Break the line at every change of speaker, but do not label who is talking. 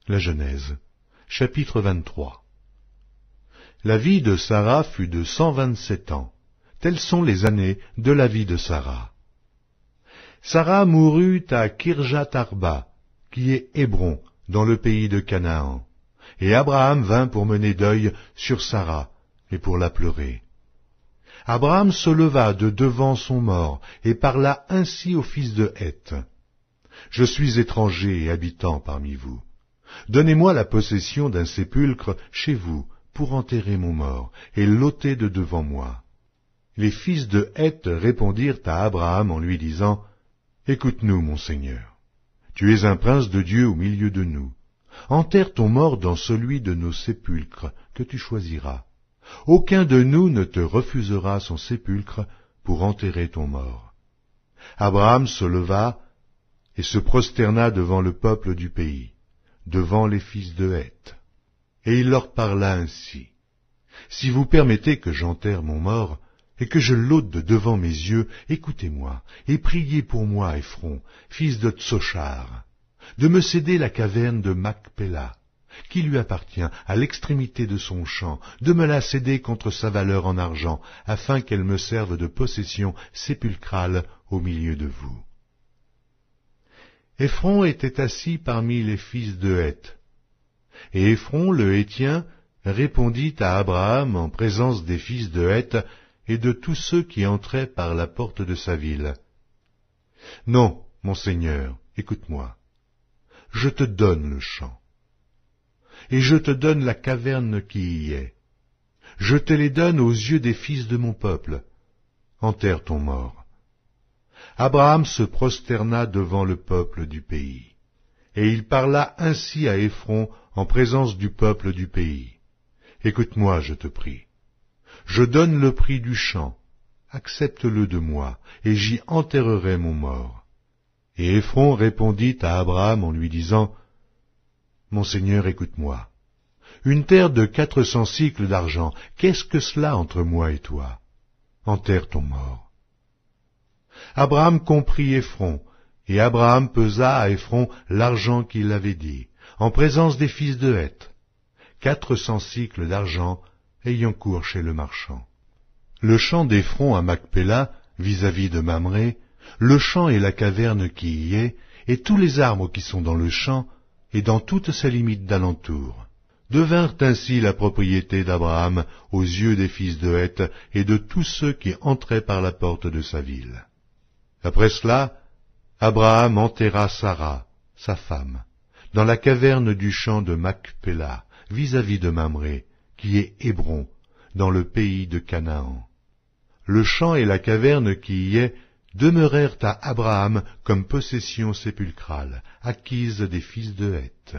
La Genèse, chapitre 23. La vie de Sarah fut de 127 ans. Telles sont les années de la vie de Sarah. Sarah mourut à Kirjath-Arba, qui est Hébron, dans le pays de Canaan. Et Abraham vint pour mener deuil sur Sarah, et pour la pleurer. Abraham se leva de devant son mort, et parla ainsi au fils de Heth. « Je suis étranger et habitant parmi vous. Donnez-moi la possession d'un sépulcre chez vous, pour enterrer mon mort, et l'ôter de devant moi. » Les fils de Heth répondirent à Abraham en lui disant, « Écoute-nous, mon Seigneur. Tu es un prince de Dieu au milieu de nous. Enterre ton mort dans celui de nos sépulcres que tu choisiras. Aucun de nous ne te refusera son sépulcre pour enterrer ton mort. » Abraham se leva et se prosterna devant le peuple du pays, devant les fils de Heth. Et il leur parla ainsi. « Si vous permettez que j'enterre mon mort, et que je l'ôte de devant mes yeux, écoutez-moi, et priez pour moi, Ephron, fils de Tsochar, de me céder la caverne de Macpéla, qui lui appartient à l'extrémité de son champ, de me la céder contre sa valeur en argent, afin qu'elle me serve de possession sépulcrale au milieu de vous. » Ephron était assis parmi les fils de Heth. Et Ephron le Héthien répondit à Abraham en présence des fils de Heth et de tous ceux qui entraient par la porte de sa ville. « Non, mon Seigneur, écoute-moi. Je te donne le champ. Et je te donne la caverne qui y est. Je te les donne aux yeux des fils de mon peuple. Enterre ton mort. » Abraham se prosterna devant le peuple du pays. Et il parla ainsi à Ephron en présence du peuple du pays. « Écoute-moi, je te prie. Je donne le prix du champ. Accepte-le de moi, et j'y enterrerai mon mort. » Et Ephron répondit à Abraham en lui disant, « Mon Seigneur, écoute-moi. Une terre de 400 cycles d'argent, qu'est-ce que cela entre moi et toi? Enterre ton mort. » Abraham comprit Ephron, et Abraham pesa à Ephron l'argent qu'il avait dit, en présence des fils de Heth, 400 cycles d'argent ayant cours chez le marchand. Le champ d'Ephron à Macpéla, vis-à-vis de Mamré, le champ et la caverne qui y est, et tous les arbres qui sont dans le champ, et dans toutes ses limites d'alentour, devinrent ainsi la propriété d'Abraham aux yeux des fils de Heth et de tous ceux qui entraient par la porte de sa ville. Après cela, Abraham enterra Sarah, sa femme, dans la caverne du champ de Macpéla, vis-à-vis de Mamré, qui est Hébron, dans le pays de Canaan. Le champ et la caverne qui y est demeurèrent à Abraham comme possession sépulcrale, acquise des fils de Heth.